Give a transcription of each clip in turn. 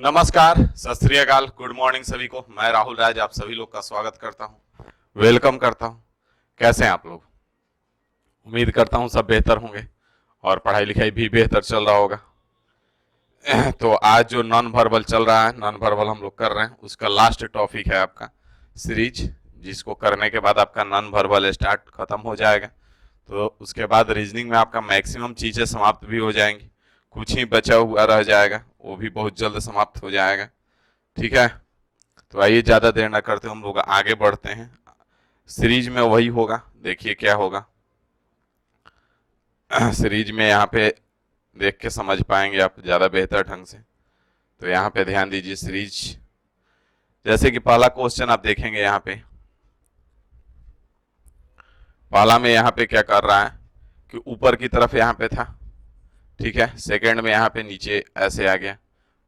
नमस्कार, सत श्री अकाल, गुड मॉर्निंग सभी को। मैं राहुल राज आप सभी लोग का स्वागत करता हूं, वेलकम करता हूं। कैसे हैं आप लोग? उम्मीद करता हूं सब बेहतर होंगे और पढ़ाई लिखाई भी बेहतर चल रहा होगा। तो आज जो नॉन वर्बल चल रहा है, नॉन वर्बल हम लोग कर रहे हैं, उसका लास्ट टॉपिक है आपका सीरीज, जिसको करने के बाद आपका नॉन वर्बल स्टार्ट खत्म हो जाएगा। तो उसके बाद रीजनिंग में आपका मैक्सिमम चीजें समाप्त भी हो जाएंगी, कुछ ही बचा हुआ रह जाएगा, वो भी बहुत जल्द समाप्त हो जाएगा। ठीक है, तो आइए ज्यादा देर ना करते हम लोग आगे बढ़ते हैं। सीरीज में वही होगा, देखिए क्या होगा। सीरीज में यहाँ पे देख के समझ पाएंगे आप ज्यादा बेहतर ढंग से। तो यहाँ पे ध्यान दीजिए सीरीज, जैसे कि पहला क्वेश्चन आप देखेंगे यहाँ पे। पहला में यहाँ पे क्या कर रहा है कि ऊपर की तरफ यहाँ पे था, ठीक है। सेकंड में यहाँ पे नीचे ऐसे आ गया,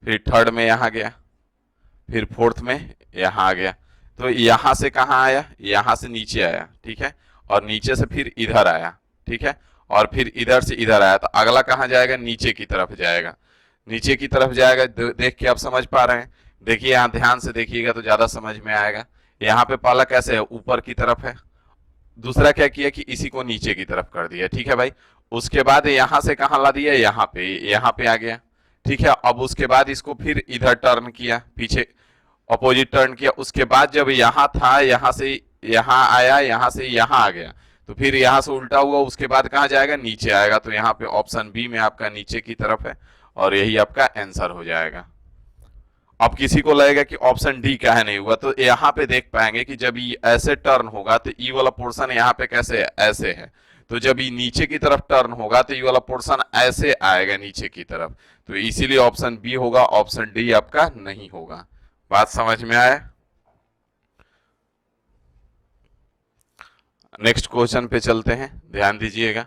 फिर थर्ड में यहाँ गया, फिर फोर्थ में यहाँ आ गया। तो यहाँ से कहाँ आया? यहाँ से नीचे आया, ठीक है, और नीचे से फिर इधर आया, ठीक है, और फिर इधर से इधर आया। तो अगला कहाँ जाएगा? नीचे की तरफ जाएगा, नीचे की तरफ जाएगा। देख के आप समझ पा रहे हैं? देखिए यहाँ ध्यान से देखिएगा तो ज्यादा समझ में आएगा। यहाँ पे पहला कैसे है? ऊपर की तरफ है। दूसरा क्या किया कि इसी को नीचे की तरफ कर दिया, ठीक है भाई। उसके बाद यहाँ से कहाँ ला दिया? यहाँ पे आ गया, ठीक है। अब उसके बाद इसको फिर इधर टर्न किया, पीछे अपोजिट टर्न किया। उसके बाद जब यहाँ था, यहाँ से यहाँ आया, यहाँ से यहाँ आ गया, तो फिर यहाँ से उल्टा हुआ, उसके बाद कहाँ जाएगा? नीचे आएगा। तो यहाँ पे ऑप्शन बी में आपका नीचे की तरफ है और यही आपका आंसर हो जाएगा। अब किसी को लगेगा कि ऑप्शन डी क्या है नहीं हुआ, तो यहाँ पे देख पाएंगे कि जब ये ऐसे टर्न होगा तो ई वाला पोर्शन यहाँ पे कैसे है? ऐसे है। तो जब ये नीचे की तरफ टर्न होगा तो ये वाला पोर्शन ऐसे आएगा नीचे की तरफ। तो इसीलिए ऑप्शन बी होगा, ऑप्शन डी आपका नहीं होगा। बात समझ में आया? नेक्स्ट क्वेश्चन पे चलते हैं, ध्यान दीजिएगा।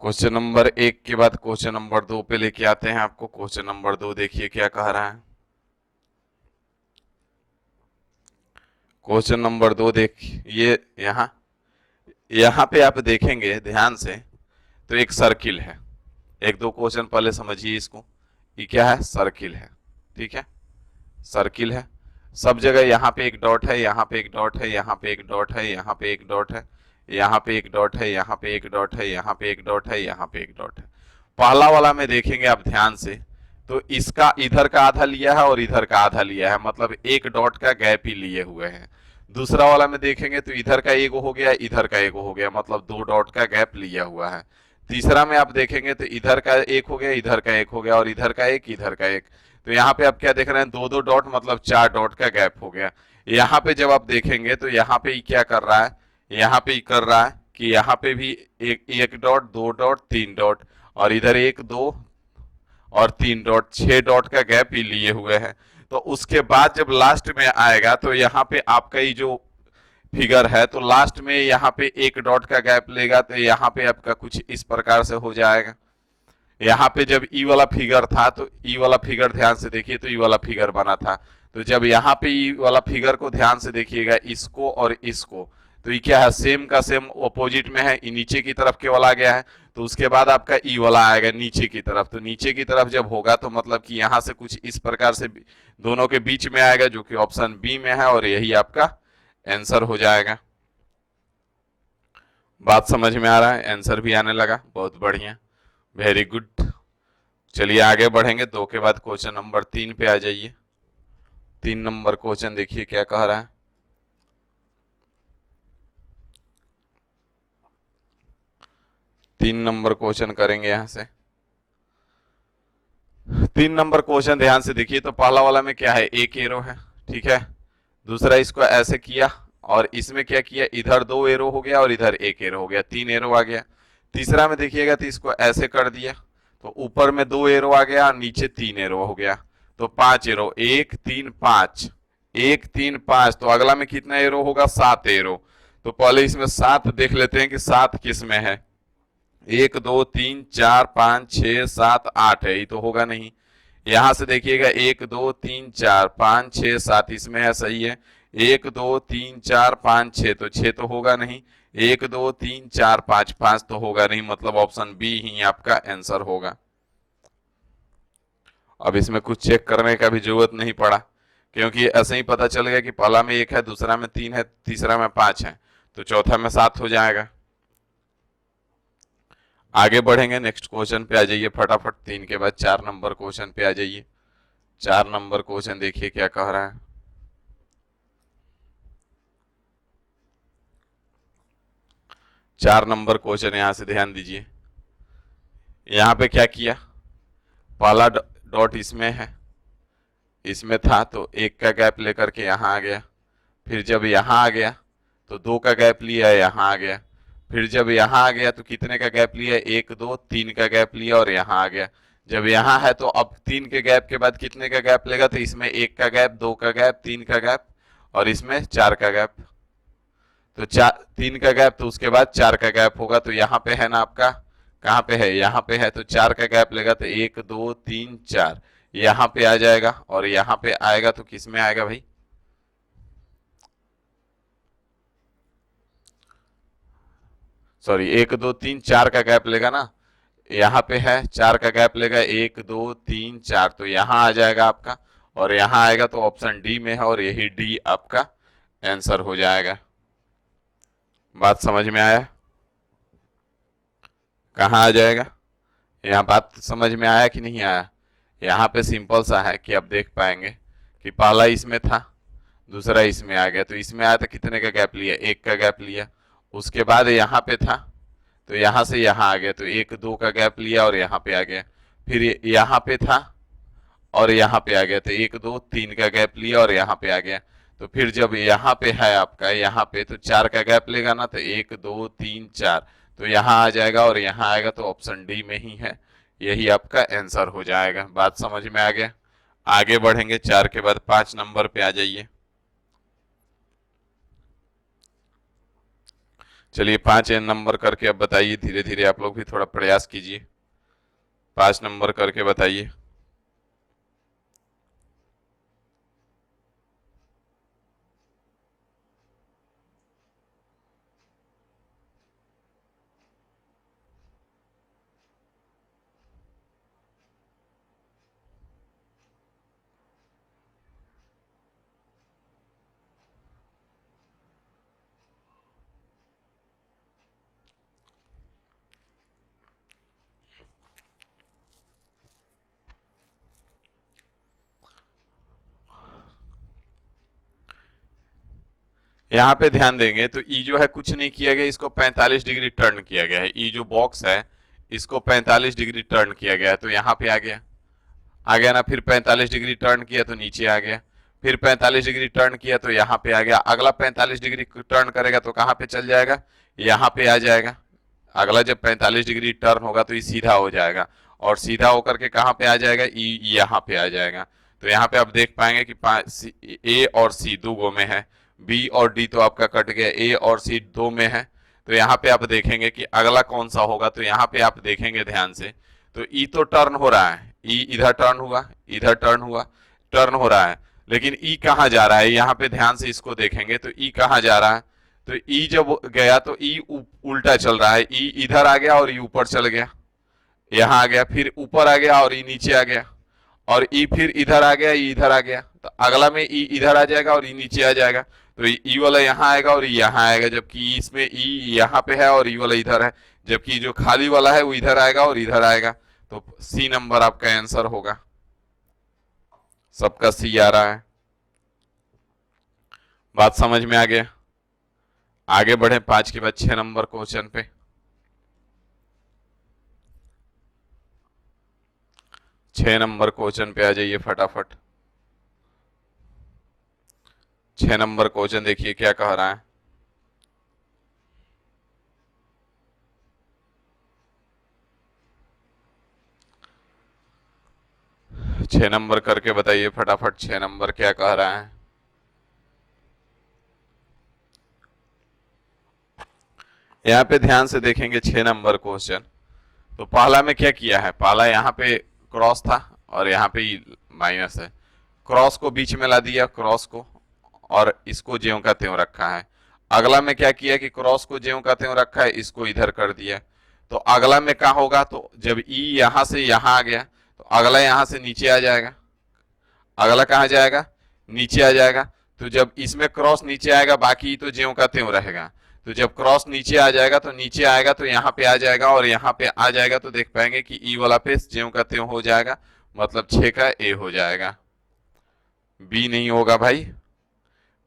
क्वेश्चन नंबर 1 के बाद क्वेश्चन नंबर 2 पे लेके आते हैं आपको। क्वेश्चन नंबर 2 देखिए क्या कह रहा है। क्वेश्चन नंबर 2 देखिए, यहाँ यहाँ पे आप देखेंगे ध्यान से तो एक सर्किल है। एक दो क्वेश्चन पहले समझिए इसको। ये क्या है? सर्किल है, ठीक है, सर्किल है। सब जगह यहाँ पे एक डॉट है, यहाँ पे एक डॉट है, यहाँ पे एक डॉट है, यहाँ पे एक डॉट है, यहाँ पे एक डॉट है, यहाँ पे एक डॉट है, यहाँ पे एक डॉट है, यहाँ पे एक डॉट है। पहला वाला में देखेंगे आप ध्यान से तो इसका इधर का आधा लिया है और इधर का आधा लिया है, मतलब एक डॉट का गैप ही लिए हुए हैं। दूसरा वाला में देखेंगे तो इधर का एक हो गया, इधर का एक हो गया, मतलब दो डॉट का गैप लिया हुआ है। तीसरा में आप देखेंगे तो इधर का एक हो गया, इधर का एक हो गया, और इधर का एक, इधर का एक। तो यहाँ पे आप क्या देख रहे हैं? दो दो डॉट, मतलब चार डॉट का गैप हो गया। यहाँ पे जब आप देखेंगे तो यहाँ पे क्या कर रहा है? यहाँ पे कर रहा है कि यहाँ पे भी एक एक डॉट, दो डॉट, तीन डॉट, और इधर एक, दो और तीन डॉट, छह डॉट का गैप ही लिए हुए हैं। तो उसके बाद जब लास्ट में आएगा तो यहाँ पे आपका ये जो फिगर है, तो लास्ट में यहाँ पे एक डॉट का गैप लेगा, तो यहाँ पे आपका कुछ इस प्रकार से हो जाएगा। यहाँ पे जब ई वाला फिगर था तो ई वाला फिगर ध्यान से देखिए, तो ई वाला फिगर बना था। तो जब यहाँ पे ई वाला फिगर को ध्यान से देखिएगा, इसको और इसको, तो ये क्या है? सेम का सेम अपोजिट में है, ये नीचे की तरफ केवल आ गया है। तो उसके बाद आपका ई वाला आएगा नीचे की तरफ। तो नीचे की तरफ जब होगा तो मतलब कि यहाँ से कुछ इस प्रकार से दोनों के बीच में आएगा, जो कि ऑप्शन बी में है, और यही आपका आंसर हो जाएगा। बात समझ में आ रहा है? आंसर भी आने लगा, बहुत बढ़िया, वेरी गुड। चलिए आगे बढ़ेंगे। दो के बाद क्वेश्चन नंबर 3 पे आ जाइए। 3 नंबर क्वेश्चन देखिए क्या कह रहा है। 3 नंबर क्वेश्चन करेंगे यहां से। 3 नंबर क्वेश्चन ध्यान से देखिए। तो पहला वाला में क्या है? एक एरो है, ठीक है। दूसरा इसको ऐसे किया, और इसमें क्या किया? इधर दो एरो हो गया और इधर एक एरो हो गया, तीन एरो आ गया। तीसरा में देखिएगा तो इसको ऐसे कर दिया, तो ऊपर में दो एरो आ गया और नीचे तीन एरो हो गया, तो पांच एरो, एक तीन पांच, एक तीन पांच। तो अगला में कितना एरो होगा? सात एरो। तो पहले इसमें सात देख लेते हैं कि सात किस में है। एक दो तीन चार पांच छह सात आठ है, ये तो होगा नहीं। यहां से देखिएगा, एक दो तीन चार पांच छह सात, इसमें है, सही है। एक दो तीन चार पांच छह, तो छह तो होगा नहीं। एक दो तीन चार पांच, पांच तो होगा नहीं, मतलब ऑप्शन बी ही आपका आंसर होगा। अब इसमें कुछ चेक करने का भी जरूरत नहीं पड़ा, क्योंकि ऐसे ही पता चल गया कि पहला में 1 है, दूसरा में 3 है, तीसरा में 5 है, तो चौथा में 7 हो जाएगा। आगे बढ़ेंगे, नेक्स्ट क्वेश्चन पे आ जाइए फटाफट। 3 के बाद 4 नंबर क्वेश्चन पे आ जाइए। 4 नंबर क्वेश्चन देखिए क्या कह रहा है। 4 नंबर क्वेश्चन यहां से ध्यान दीजिए। यहां पे क्या किया, पहला डॉट इसमें है, इसमें था तो 1 का गैप लेकर के यहां आ गया। फिर जब यहां आ गया तो 2 का गैप लिया, यहां आ गया। फिर जब यहां आ गया तो कितने का गैप लिया, 1 2 3 का गैप लिया और यहां आ गया। जब यहां है तो अब 3 के गैप के बाद कितने का गैप लेगा, तो इसमें 1 का गैप, 2 का गैप, 3 का गैप और इसमें 4 का गैप। तो 3 का गैप, तो उसके बाद 4 का गैप होगा। तो यहाँ पे है ना आपका, कहाँ पे है, यहाँ पे है, तो 4 का गैप लेगा तो 1 2 3 4 यहाँ पे आ जाएगा। और यहाँ पे आएगा तो किस में आएगा भाई, सॉरी 1 2 3 4 का गैप लेगा ना, यहाँ पे है 4 का गैप लेगा, 1 2 3 4, तो यहाँ आ जाएगा आपका। और यहाँ आएगा तो ऑप्शन डी में है और यही डी आपका आंसर हो जाएगा। बात समझ में आया, कहाँ आ जाएगा, यहाँ बात समझ में आया कि नहीं आया। यहाँ पे सिंपल सा है कि आप देख पाएंगे कि पहला इसमें था, दूसरा इसमें आ गया, तो इसमें आया तो कितने का गैप लिया, 1 का गैप लिया। उसके बाद यहाँ पे था तो यहाँ से यहाँ आ गया, तो 1 2 का गैप लिया और यहाँ पे आ गया। फिर यहाँ पे था और यहाँ पे आ गया, तो 1 2 3 का गैप लिया और यहाँ पे आ गया। तो फिर जब यहाँ पे है आपका, यहाँ पे तो 4 का गैप लेगा ना, तो 1 2 3 4, तो यहाँ आ जाएगा और यहाँ आएगा, तो ऑप्शन डी में ही है, यही आपका आंसर हो जाएगा। बात समझ में आ गया। आगे बढ़ेंगे, 4 के बाद 5 नंबर पे आ जाइए। चलिए 5 नंबर करके अब बताइए, धीरे धीरे आप लोग भी थोड़ा प्रयास कीजिए, 5 नंबर करके बताइए। यहाँ पे ध्यान देंगे तो ई जो है कुछ नहीं किया गया, इसको 45 डिग्री टर्न किया गया है। ई जो बॉक्स है इसको 45 डिग्री टर्न किया गया है, तो यहाँ पे आ गया ना। फिर 45 डिग्री टर्न किया तो नीचे आ गया। फिर 45 डिग्री टर्न किया तो यहाँ पे आ गया। अगला 45 डिग्री टर्न करेगा तो कहाँ पे चल जाएगा, यहाँ पे आ जाएगा। अगला जब 45 डिग्री टर्न होगा तो ये सीधा हो जाएगा और सीधा होकर के कहाँ पे आ जाएगा, ई यहाँ पे आ जाएगा। तो यहाँ पे आप देख पाएंगे कि ए और सी दो गो में है, बी और डी तो आपका कट गया, ए और सी दो में है। तो यहाँ पे आप देखेंगे कि अगला कौन सा होगा, तो यहाँ पे आप देखेंगे ध्यान से, तो ई तो टर्न हो रहा है, ई इधर टर्न हुआ, इधर टर्न हुआ, टर्न हो रहा है, लेकिन ई कहाँ जा रहा है, यहाँ पे ध्यान से इसको देखेंगे तो ई कहाँ जा रहा है, तो ई जब गया तो ई उल्टा चल रहा है, ई इधर आ गया और ई ऊपर चल गया, यहाँ आ गया, फिर ऊपर आ गया और ई नीचे आ गया, और ई फिर इधर आ गया, ई इधर आ गया, तो अगला में ई इधर आ जाएगा और ई नीचे आ जाएगा। तो ई वाला यहाँ आएगा और यहाँ आएगा, जबकि इसमें ई यहाँ पे है और ई वाला इधर है, जबकि जो खाली वाला है वो इधर आएगा और इधर आएगा। तो सी नंबर आपका आंसर होगा। सबका सी आ रहा है, बात समझ में आ गया। आगे बढ़े 5 के बाद 6 नंबर क्वेश्चन पे। 6 नंबर क्वेश्चन पे आ जाइए फटाफट। 6 नंबर क्वेश्चन देखिए क्या कह रहा है। 6 नंबर करके बताइए फटाफट, 6 नंबर क्या कह रहा है। यहाँ पे ध्यान से देखेंगे 6 नंबर क्वेश्चन, तो पहला में क्या किया है, पहला यहाँ पे क्रॉस था और यहाँ पे माइनस है, क्रॉस को बीच में ला दिया, क्रॉस को, और इसको ज्यों का त्यों रखा है। अगला में क्या किया कि क्रॉस को ज्यों का त्यों रखा है, इसको इधर कर दिया। तो अगला में क्या होगा, तो जब ई यहाँ से यहाँ आ गया तो अगला यहां से नीचे आ जाएगा, अगला कहां जाएगा, नीचे आ जाएगा। तो जब इसमें क्रॉस नीचे आएगा बाकी तो ज्यों का त्यों रहेगा। तो जब क्रॉस नीचे आ जाएगा तो नीचे आएगा तो यहाँ पे आ जाएगा, और यहाँ पे आ जाएगा तो देख पाएंगे कि ई वाला पे ज्यों का त्यों हो जाएगा, मतलब 6 का ए हो जाएगा। बी नहीं होगा भाई,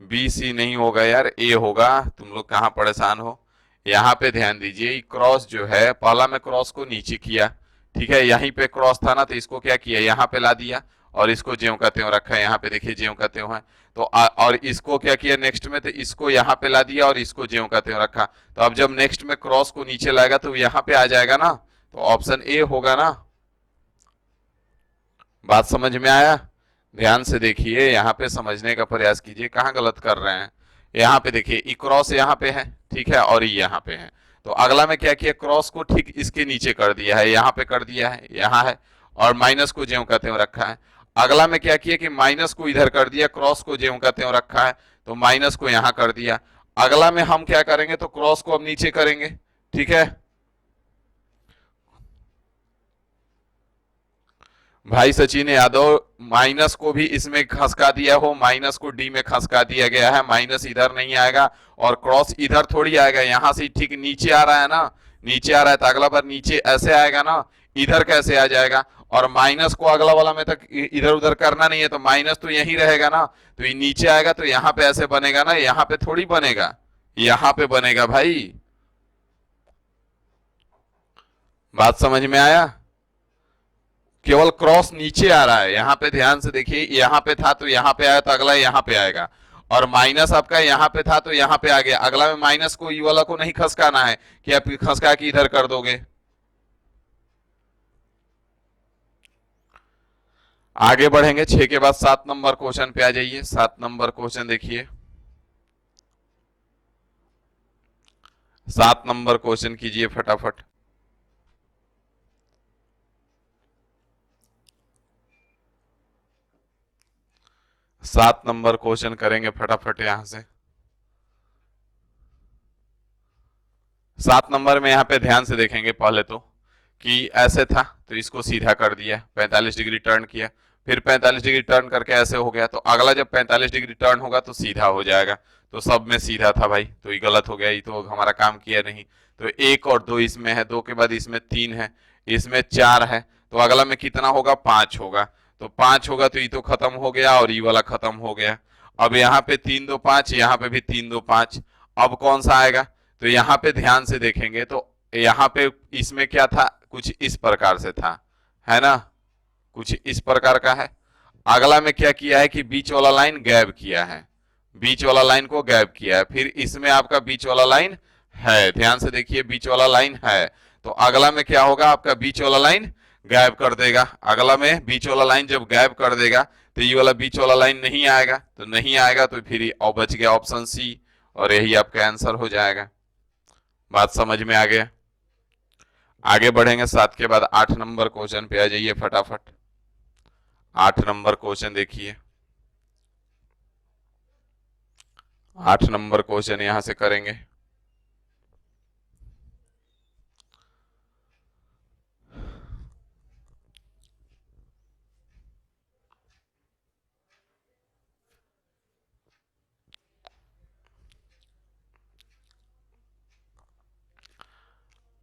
बी सी नहीं होगा यार, ए होगा। तुम लोग कहां परेशान हो। यहाँ पे ध्यान दीजिए, क्रॉस जो है पहला में क्रॉस को नीचे किया, ठीक है, यहीं पे क्रॉस था ना, तो इसको क्या किया, यहाँ पे ला दिया और इसको ज्यों का त्यों रखा है। यहाँ पे देखिए ज्यों का त्यों है। तो और इसको क्या किया नेक्स्ट में, तो इसको यहाँ पे ला दिया और इसको ज्यों का त्यों रखा। तो अब जब नेक्स्ट में क्रॉस को नीचे लाएगा तो यहाँ पे आ जाएगा ना, तो ऑप्शन ए होगा ना। बात समझ में आया। ध्यान से देखिए, यहाँ पे समझने का प्रयास कीजिए, कहाँ गलत कर रहे हैं। यहाँ पे देखिए ई क्रॉस यहाँ पे है, ठीक है, और ई यहाँ पे है। तो अगला में क्या किया, क्रॉस को ठीक इसके नीचे कर दिया है, यहाँ पे कर दिया है, यहाँ है, और माइनस को ज्यों का त्यों रखा है। अगला में क्या किया कि माइनस को इधर कर दिया, क्रॉस को ज्यों का त्यों रखा है, तो माइनस को यहाँ कर दिया। अगला में हम क्या करेंगे, तो क्रॉस को अब नीचे करेंगे, ठीक है। भाई सचिन यादव, माइनस को भी इसमें खसका दिया हो, माइनस को डी में खसका दिया गया है, माइनस इधर नहीं आएगा और क्रॉस इधर थोड़ी आएगा, यहां से ठीक नीचे आ रहा है ना, नीचे आ रहा है तो अगला बार नीचे ऐसे आएगा ना, इधर कैसे आ जाएगा। और माइनस को अगला वाला में तक इधर उधर करना नहीं है, तो माइनस तो यही रहेगा ना, तो ये नीचे आएगा तो यहाँ पे ऐसे बनेगा ना, यहाँ पे थोड़ी बनेगा, यहाँ पे बनेगा भाई। बात समझ में आया। केवल क्रॉस नीचे आ रहा है, यहाँ पे ध्यान से देखिए, यहाँ पे था तो यहाँ पे आया, तो अगला यहाँ पे आएगा। और माइनस आपका यहाँ पे था तो यहाँ पे आ गया, अगला में माइनस को ई वाला को नहीं खसकाना है कि आप खसका के इधर कर दोगे। आगे बढ़ेंगे, 6 के बाद 7 नंबर क्वेश्चन पे आ जाइए। 7 नंबर क्वेश्चन देखिए, 7 नंबर क्वेश्चन कीजिए फटाफट। 7 नंबर क्वेश्चन करेंगे फटाफट यहां से। 7 नंबर में यहाँ पे ध्यान से देखेंगे पहले तो, कि ऐसे था तो इसको सीधा कर दिया, 45 डिग्री टर्न किया, फिर 45 डिग्री टर्न करके ऐसे हो गया, तो अगला जब 45 डिग्री टर्न होगा तो सीधा हो जाएगा। तो सब में सीधा था भाई, तो ये गलत हो गया, ये तो हमारा काम किया नहीं। तो 1 और 2 इसमें है, 2 के बाद इसमें 3 है, इसमें 4 है, तो अगला में कितना होगा, 5 होगा। तो 5 होगा तो ये तो खत्म हो गया और ये वाला खत्म हो गया। अब यहाँ पे 3 2 5, यहाँ पे भी 3 2 5। अब कौन सा आएगा, तो यहाँ पे ध्यान से देखेंगे तो यहाँ पे इसमें क्या था, कुछ इस प्रकार से था, है ना, कुछ इस प्रकार का है। अगला में क्या किया है कि बीच वाला लाइन गैप किया है, बीच वाला लाइन को गैप किया है, फिर इसमें आपका बीच वाला लाइन है, ध्यान से देखिए बीच वाला लाइन है। तो अगला में क्या होगा, आपका बीच वाला लाइन गैप कर देगा। अगला में बीच वाला लाइन जब गैप कर देगा तो ये वाला बीच वाला लाइन नहीं आएगा, तो नहीं आएगा तो फिर बच गया ऑप्शन सी, और यही आपका आंसर हो जाएगा। बात समझ में आ गया। आगे बढ़ेंगे, 7 के बाद 8 नंबर क्वेश्चन पे आ जाइए फटाफट। 8 नंबर क्वेश्चन देखिए, 8 नंबर क्वेश्चन यहां से करेंगे।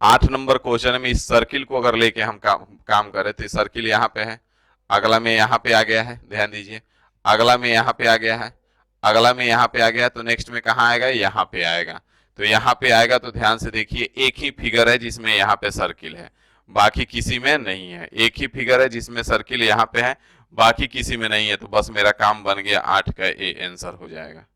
8 नंबर क्वेश्चन में इस सर्किल को अगर लेके हम काम करें तो सर्किल यहाँ पे है, अगला में यहाँ पे आ गया है, ध्यान दीजिए, अगला में यहाँ पे आ गया है, अगला में यहाँ पे आ गया, तो नेक्स्ट में कहाँ आएगा, यहाँ पे आएगा। तो यहाँ पे आएगा तो ध्यान से देखिए, एक ही फिगर है जिसमें यहाँ पे सर्किल है, बाकी किसी में नहीं है। एक ही फिगर है जिसमें सर्किल यहाँ पे है, बाकी किसी में नहीं है। तो बस मेरा काम बन गया, 8 का ए आंसर हो जाएगा।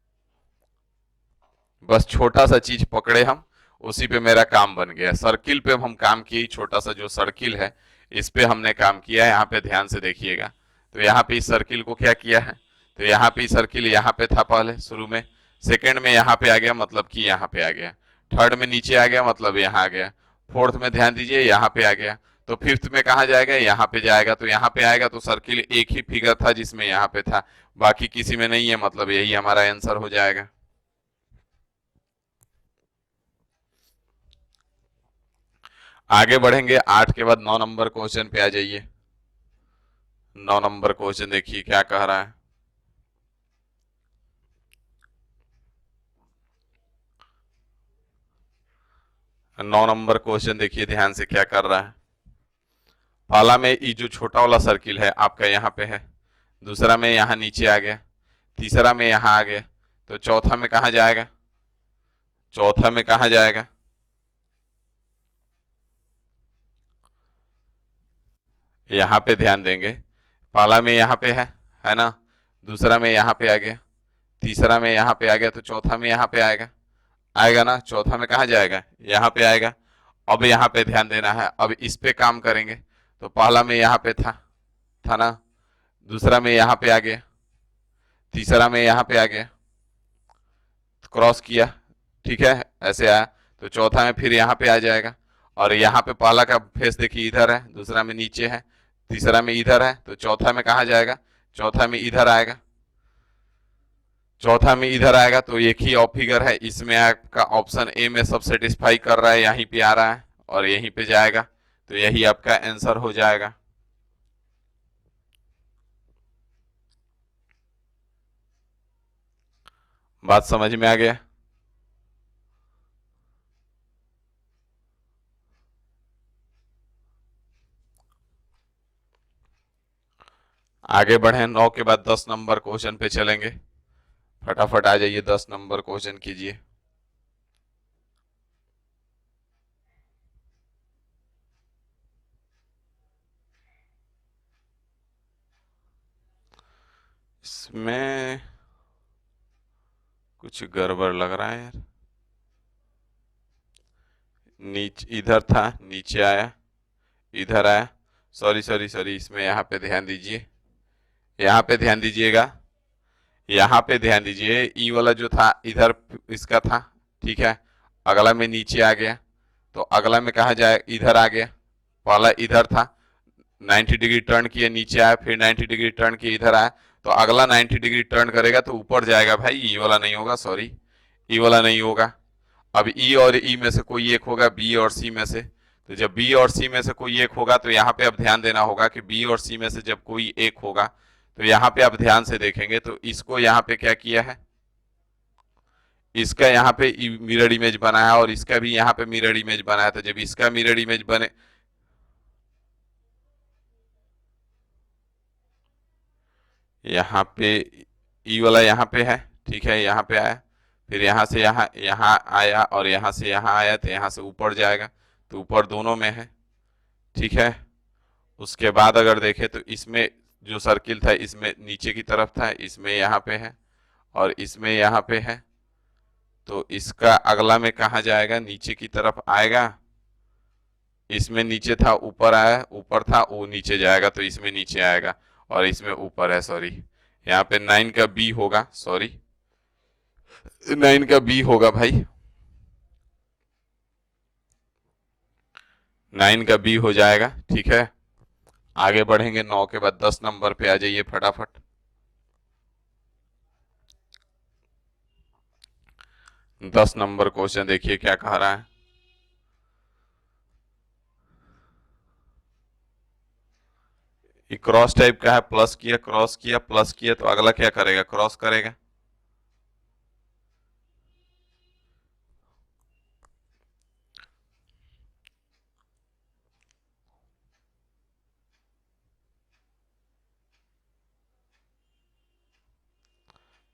बस छोटा सा चीज पकड़े हम, उसी पे मेरा काम बन गया। सर्किल पे हम काम किए, छोटा सा जो सर्किल है इस पे हमने काम किया है। यहाँ पे ध्यान से देखिएगा, तो यहाँ पे इस सर्किल को क्या किया है, तो यहाँ पे सर्किल यहाँ पे था पहले शुरू में, सेकंड में यहाँ पे आ गया मतलब कि यहाँ पे आ गया, थर्ड में नीचे आ गया मतलब यहाँ आ गया, फोर्थ में ध्यान दीजिए यहाँ पे आ गया, तो फिफ्थ में कहा जाएगा, यहाँ पे जाएगा। तो यहाँ पे आएगा तो सर्किल एक ही फिगर था जिसमें यहाँ पे था, बाकी किसी में नहीं है, मतलब यही हमारा आंसर हो जाएगा। आगे बढ़ेंगे, 8 के बाद 9 नंबर क्वेश्चन पे आ जाइए। 9 नंबर क्वेश्चन देखिए क्या कह रहा है। 9 नंबर क्वेश्चन देखिए ध्यान से क्या कर रहा है। पहला में ये जो छोटा वाला सर्किल है आपका यहाँ पे है, दूसरा में यहाँ नीचे आ गया, तीसरा में यहाँ आ गया, तो चौथा में कहाँ जाएगा, चौथा में कहाँ जाएगा, यहाँ पे ध्यान देंगे। पहला में यहाँ पे है ना, दूसरा में यहाँ पे आ गया, तीसरा में यहाँ पे आ गया, तो चौथा में यहाँ पे आएगा, आएगा ना, चौथा में कहाँ जाएगा, यहाँ पे आएगा। अब यहाँ पे ध्यान देना है, अब इस पे काम करेंगे। तो पहला में यहाँ पे था ना, दूसरा में यहाँ पे आ गया, तीसरा में यहाँ पे आ गया, क्रॉस किया, ठीक है, ऐसे आया, तो चौथा में फिर यहाँ पे आ जाएगा। और यहाँ पे पहला का फेस देखिए इधर है, दूसरा में नीचे है, तीसरा में इधर है, तो चौथा में कहाँ जाएगा, चौथा में इधर आएगा, चौथा में इधर आएगा। तो एक ही ऑफ फिगर है, इसमें आपका ऑप्शन ए में सब सेटिस्फाई कर रहा है, यहीं पे आ रहा है और यहीं पे जाएगा, तो यही आपका आंसर हो जाएगा। बात समझ में आ गया। आगे बढ़े, 9 के बाद 10 नंबर क्वेश्चन पे चलेंगे। फटाफट आ जाइए, 10 नंबर क्वेश्चन कीजिए। इसमें कुछ गड़बड़ लग रहा है यार, नीचे इधर था, नीचे आया, इधर आया, सॉरी सॉरी सॉरी, इसमें यहाँ पे ध्यान दीजिए, यहाँ पे ध्यान दीजिएगा, यहाँ पे ध्यान दीजिए, ई वाला जो था इधर इसका था, ठीक है, अगला में नीचे आ गया, तो अगला में कहा जाए, इधर आ गया, पहला इधर था, 90 डिग्री टर्न किए नीचे आया, फिर 90 डिग्री टर्न किए इधर आया, तो अगला 90 डिग्री टर्न करेगा तो ऊपर जाएगा भाई, ई वाला नहीं होगा, सॉरी, ई वाला नहीं होगा। अब ई और ई में से कोई एक होगा, बी और सी में से, तो जब बी और सी में से कोई एक होगा तो यहाँ पे अब ध्यान देना होगा कि बी और सी में से जब कोई एक होगा, तो यहाँ पे आप ध्यान से देखेंगे तो इसको यहाँ पे क्या किया है, इसका यहाँ पे मिरर इमेज बनाया और इसका भी यहाँ पे मिरर इमेज बनाया, तो जब इसका मिरर इमेज बने, यहाँ पे ई वाला यहाँ पे है, ठीक है, यहाँ पे आया, फिर यहाँ से यहाँ यहाँ आया और यहाँ से यहाँ आया, तो यहाँ से ऊपर जाएगा, तो ऊपर दोनों में है, ठीक है। उसके बाद अगर देखें तो इसमें जो सर्किल था इसमें नीचे की तरफ था, इसमें यहाँ पे है और इसमें यहाँ पे है, तो इसका अगला में कहाँ जाएगा, नीचे की तरफ आएगा, इसमें नीचे था ऊपर आया, ऊपर था वो नीचे जाएगा, तो इसमें नीचे आएगा और इसमें ऊपर है, सॉरी, यहाँ पे 9 का बी होगा, सॉरी 9 का बी होगा भाई, 9 का बी हो जाएगा, ठीक है। आगे बढ़ेंगे, 9 के बाद 10 नंबर पे आ जाइए फटाफट। 10 नंबर क्वेश्चन देखिए क्या कह रहा है। ये क्रॉस टाइप का है, प्लस किया, क्रॉस किया, प्लस किया, तो अगला क्या करेगा, क्रॉस करेगा,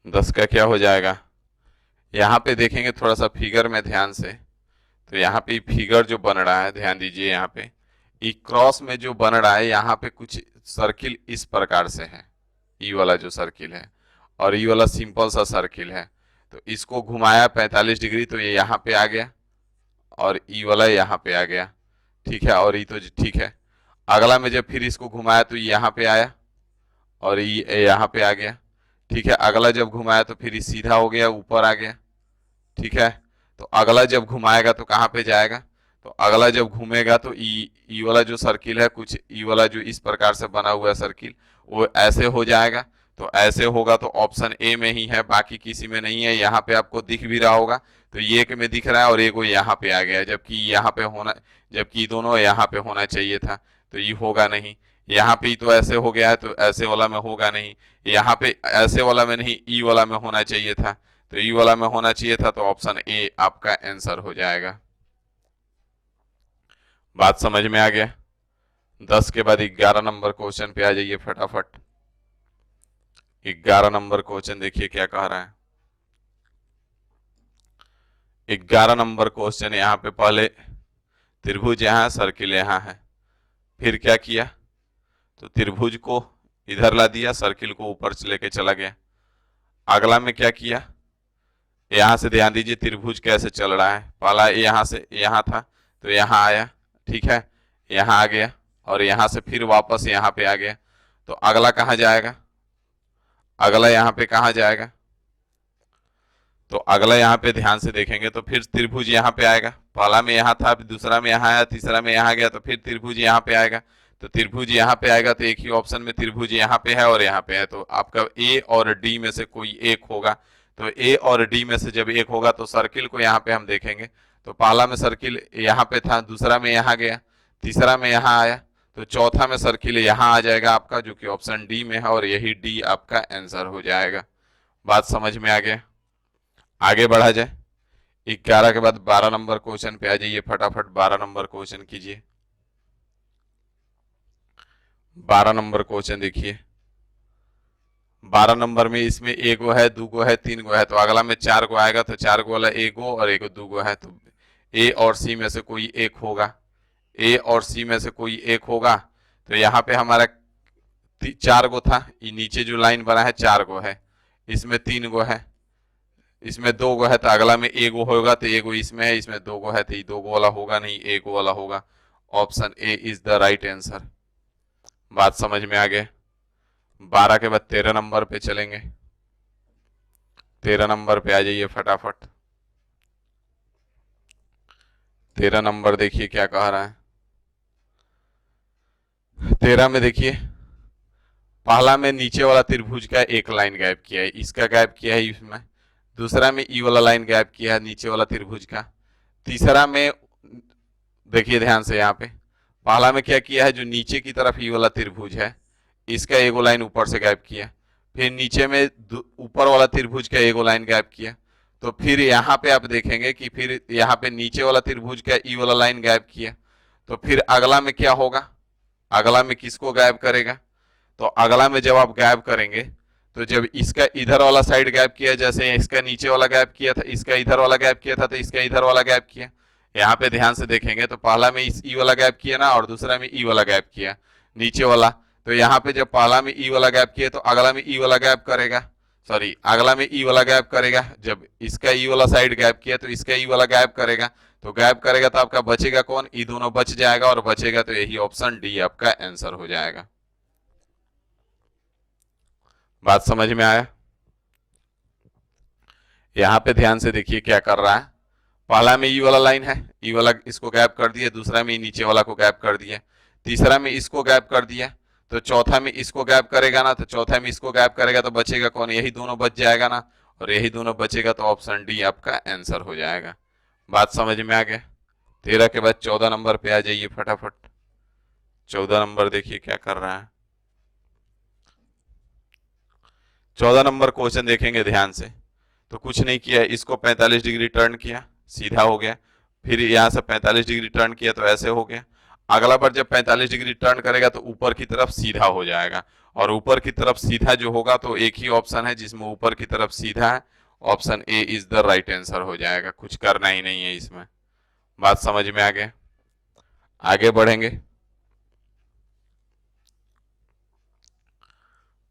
दस का क्या हो जाएगा। यहाँ पे देखेंगे थोड़ा सा फिगर में ध्यान से, तो यहाँ पे फिगर जो बन रहा है ध्यान दीजिए, यहाँ पे ई क्रॉस में जो बन रहा है, यहाँ पे कुछ सर्किल इस प्रकार से है, ई वाला जो सर्किल है और ई वाला सिंपल सा सर्किल है, तो इसको घुमाया 45 डिग्री, तो ये यहाँ पे आ गया और ई वाला यहाँ पे आ गया, ठीक है, और ये तो ठीक है। अगला में जब फिर इसको घुमाया तो ये यहाँ पे आया और ये यहाँ पे आ गया, ठीक है, अगला जब घुमाया तो फिर ये सीधा हो गया, ऊपर आ गया, ठीक है। तो अगला जब घुमाएगा तो कहाँ पे जाएगा, तो अगला जब घूमेगा तो ई वाला जो सर्किल है, कुछ ई वाला जो इस प्रकार से बना हुआ है सर्किल, वो ऐसे हो जाएगा, तो ऐसे होगा तो ऑप्शन ए में ही है, बाकी किसी में नहीं है। यहाँ पे आपको दिख भी रहा होगा, तो ये एक में दिख रहा है और एक वो यहाँ पे आ गया, जबकि यहाँ पे होना, जबकि दोनों यहाँ पे होना चाहिए था, तो ये होगा नहीं, यहाँ पे तो ऐसे हो गया है, तो ऐसे वाला में होगा नहीं, यहाँ पे ऐसे वाला में नहीं, ई वाला में होना चाहिए था, तो ई वाला में होना चाहिए था, तो ऑप्शन ए आपका आंसर हो जाएगा। बात समझ में आ गया। 10 के बाद 11 नंबर क्वेश्चन पे आ जाइए फटाफट। 11 नंबर क्वेश्चन देखिए क्या कह रहा है। 11 नंबर क्वेश्चन, यहाँ पे पहले त्रिभुज यहाँ है, सर्किल यहाँ है, फिर क्या किया, तो त्रिभुज को इधर ला दिया, सर्किल को ऊपर से लेके चला गया। अगला में क्या किया, यहां से ध्यान दीजिए त्रिभुज कैसे चल रहा है, पहला यहां से यहां था, तो यहां आया, ठीक है, यहां आ गया, और यहां से फिर वापस यहां पे आ गया, तो अगला कहां जाएगा, अगला यहां पे कहां जाएगा, तो अगला यहाँ पे ध्यान से देखेंगे तो फिर त्रिभुज यहाँ पे आएगा, पहला में यहाँ था, दूसरा में यहाँ आया, तीसरा में यहाँ गया, तो फिर त्रिभुज यहाँ पे आएगा, तो त्रिभुज यहाँ पे आएगा, तो एक ही ऑप्शन में त्रिभुज यहाँ पे है और यहाँ पे है, तो आपका ए और डी में से कोई एक होगा। तो ए और डी में से जब एक होगा तो सर्किल को यहाँ पे हम देखेंगे, तो पहला में सर्किल यहाँ पे था, दूसरा में यहाँ गया, तीसरा में यहाँ आया, तो चौथा में सर्किल यहाँ आ जाएगा आपका, जो कि ऑप्शन डी में है, और यही डी आपका आंसर हो जाएगा। बात समझ में आ गया। आगे बढ़ा जाए। 11 के बाद 12 नंबर क्वेश्चन पे आ जाइए फटाफट। 12 नंबर क्वेश्चन कीजिए। 12 नंबर क्वेश्चन देखिए। 12 नंबर में इसमें एक गो है, दो गो है, तीन गो है, तो अगला में चार गो आएगा, तो चार गो वाला एक गो और एक गो दो गो है, तो ए और सी में से कोई एक होगा, ए और सी में से कोई एक होगा। तो यहाँ पे हमारा चार गो था, ये नीचे जो लाइन बना है चार गो है, इसमें तीन गो है, इसमें दो गो है, तो अगला में एक गो होगा, तो एक गो इसमें है, इसमें दो गो है, तो ये दो गो वाला होगा नहीं, एक गो वाला होगा। Option A is the right answer. बात समझ में आ गया। 12 के बाद 13 नंबर पे चलेंगे। 13 नंबर पे आ जाइए फटाफट। 13 नंबर देखिए क्या कह रहा है। 13 में देखिए, पहला में नीचे वाला त्रिभुज का एक लाइन गायब किया है, इसका गायब किया है इसमें, दूसरा में ई वाला लाइन गायब किया है नीचे वाला त्रिभुज का, तीसरा में देखिए ध्यान से, यहाँ पे पहला में क्या किया है, जो नीचे की तरफ ई वाला त्रिभुज है इसका एगो लाइन ऊपर से गायब किया, फिर नीचे में ऊपर वाला त्रिभुज का एगो लाइन गायब किया, तो फिर यहाँ पे आप देखेंगे कि फिर यहाँ पे नीचे वाला त्रिभुज का ई वाला लाइन गायब किया, तो फिर अगला में क्या होगा, अगला में किसको गायब करेगा, तो अगला में जब आप गायब करेंगे, तो जब इसका इधर वाला साइड गायब किया, जैसे इसका नीचे वाला गायब किया था, इसका इधर वाला गायब किया था, तो इसका इधर वाला गायब किया, यहाँ पे ध्यान से देखेंगे तो पहला में इस ई वाला गायब किया ना, और दूसरा में ई वाला गायब किया नीचे वाला, तो यहाँ पे जब पहला में ई वाला गायब किया तो अगला में ई वाला गायब करेगा, सॉरी अगला में ई वाला गायब करेगा, जब इसका ई वाला साइड गायब किया तो इसका ई वाला गायब करेगा, तो गायब करेगा तो आपका बचेगा कौन, ई दोनों बच जाएगा, और बचेगा तो यही ऑप्शन डी आपका आंसर हो जाएगा। बात समझ में आया। यहाँ पे ध्यान से देखिए क्या कर रहा है, पहला में ई वाला लाइन है, ई वाला इसको गायब कर दिया, दूसरा में नीचे वाला को गायब कर दिया, तीसरा में इसको गायब कर दिया, तो चौथा में इसको गायब करेगा ना, तो चौथा में इसको गायब करेगा तो बचेगा कौन, यही दोनों बच जाएगा ना, और यही दोनों बचेगा तो ऑप्शन डी आपका आंसर हो जाएगा। बात समझ में आ गया। 13 के बाद 14 नंबर पे आ जाइए फटाफट। 14 नंबर देखिए क्या कर रहा है। 14 नंबर क्वेश्चन देखेंगे ध्यान से, तो कुछ नहीं किया, इसको 45 डिग्री टर्न किया, सीधा हो गया, फिर यहां से 45 डिग्री टर्न किया तो ऐसे हो गया, अगला बार जब 45 डिग्री टर्न करेगा तो ऊपर की तरफ सीधा हो जाएगा, और ऊपर की तरफ सीधा जो होगा तो एक ही ऑप्शन है जिसमें ऊपर की तरफ सीधा है, option A is the right answer हो जाएगा, कुछ करना ही नहीं है इसमें। बात समझ में आ गया। आगे बढ़ेंगे।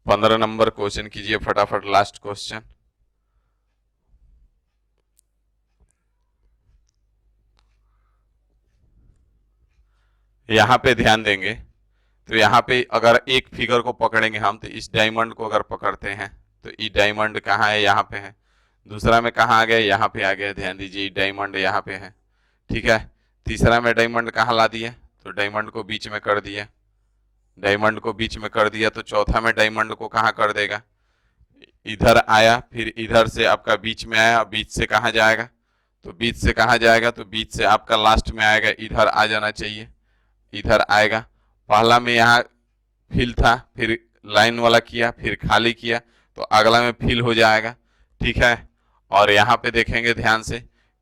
15 नंबर क्वेश्चन कीजिए फटाफट, लास्ट क्वेश्चन। यहाँ पे ध्यान देंगे तो यहाँ पे अगर एक फिगर को पकड़ेंगे हम, तो इस डायमंड को अगर पकड़ते हैं तो ये डायमंड कहाँ है, यहाँ पे है, दूसरा में कहाँ आ गया, यहाँ पे आ गया, ध्यान दीजिए डायमंड यहाँ पे है, ठीक है, तीसरा में डायमंड कहाँ ला दिया, तो डायमंड को बीच में कर दिया, डायमंड को बीच में कर दिया, तो चौथा में डायमंड को कहाँ कर देगा, इधर आया, फिर इधर से आपका बीच में आया, बीच से कहाँ जाएगा, तो बीच से कहाँ जाएगा, तो बीच से आपका लास्ट में आएगा, इधर आ जाना चाहिए, इधर आएगा, पहला में यहाँ फिल था, फिर लाइन वाला किया, फिर खाली किया, तो अगला में फिल हो जाएगा। ठीक है, और यहाँ पे देखेंगे ध्यान से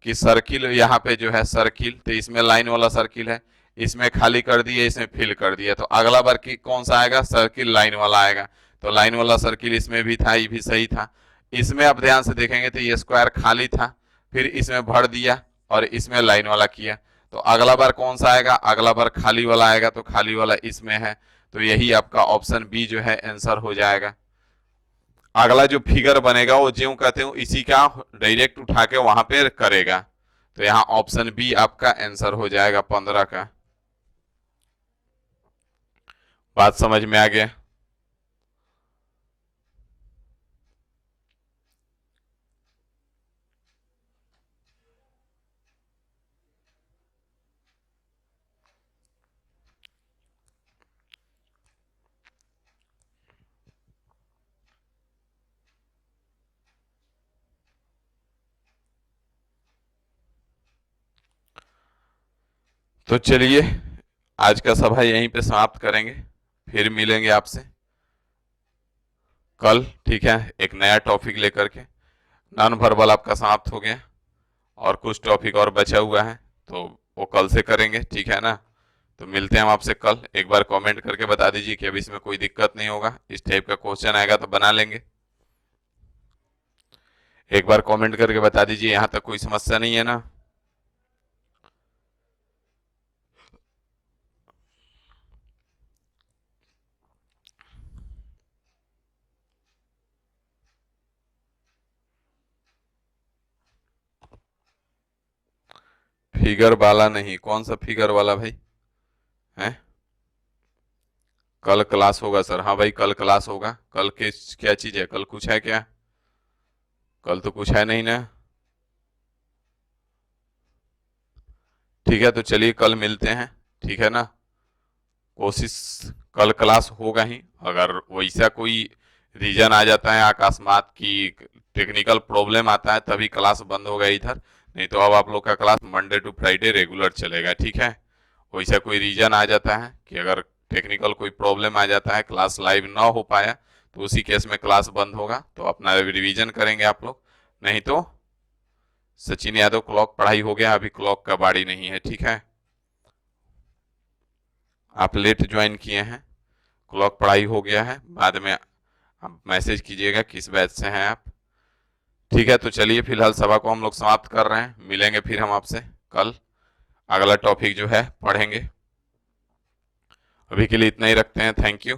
कि सर्किल, यहाँ पे जो है सर्किल, तो इसमें लाइन वाला सर्किल है, इसमें खाली कर दिए, इसमें फिल कर दिया, तो अगला बार की कौन सा आएगा, सर्किल लाइन वाला आएगा। तो लाइन वाला सर्किल इसमें भी था, ये भी सही था। इसमें आप ध्यान से देखेंगे तो ये स्क्वायर खाली था, फिर इसमें भर दिया और इसमें लाइन वाला किया, तो अगला बार कौन सा आएगा, अगला बार खाली वाला आएगा, तो खाली वाला इसमें है, तो यही आपका ऑप्शन बी जो है आंसर हो जाएगा। अगला जो फिगर बनेगा वो ज्यों कहते हो इसी का डायरेक्ट उठा के वहां पे करेगा, तो यहाँ ऑप्शन बी आपका आंसर हो जाएगा 15 का। बात समझ में आ गया? तो चलिए आज का सभा यहीं पे समाप्त करेंगे, फिर मिलेंगे आपसे कल। ठीक है, एक नया टॉपिक लेकर के। नॉन वर्बल आपका समाप्त हो गया और कुछ टॉपिक और बचा हुआ है, तो वो कल से करेंगे। ठीक है ना? तो मिलते हैं हम आपसे कल। एक बार कमेंट करके बता दीजिए कि अब इसमें कोई दिक्कत नहीं होगा, इस टाइप का क्वेश्चन आएगा तो बना लेंगे। एक बार कमेंट करके बता दीजिए, यहाँ तक कोई समस्या नहीं है ना? फिगर वाला नहीं, कौन सा फिगर वाला भाई है? कल क्लास होगा सर। हाँ भाई, कल क्लास होगा। कल किस क्या चीज है, कल कुछ है क्या? कल तो कुछ है नहीं ना। ठीक है, तो चलिए कल मिलते हैं। ठीक है ना? कोशिश, कल क्लास होगा ही। अगर वैसा कोई रीजन आ जाता है अकस्मात की, टेक्निकल प्रॉब्लम आता है, तभी क्लास बंद होगा इधर, नहीं तो अब आप लोग का class Monday to Friday regular चलेगा। ठीक है? वैसा कोई रीजन आ जाता है कि अगर टेक्निकल कोई प्रॉब्लम आ जाता है, क्लास लाइव ना हो पाया, तो उसी केस में क्लास बंद होगा, तो अपना रिवीजन करेंगे आप लोग। नहीं तो सचिन यादव क्लॉक पढ़ाई हो गया, अभी क्लॉक का बाड़ी नहीं है। ठीक है? आप लेट ज्वाइन किए हैं, क्लॉक पढ़ाई हो गया है, बाद में आप मैसेज कीजिएगा किस बैच से हैं आप। ठीक है, तो चलिए फिलहाल सभा को हम लोग समाप्त कर रहे हैं, मिलेंगे फिर हम आपसे कल, अगला टॉपिक जो है पढ़ेंगे। अभी के लिए इतना ही रखते हैं, थैंक यू।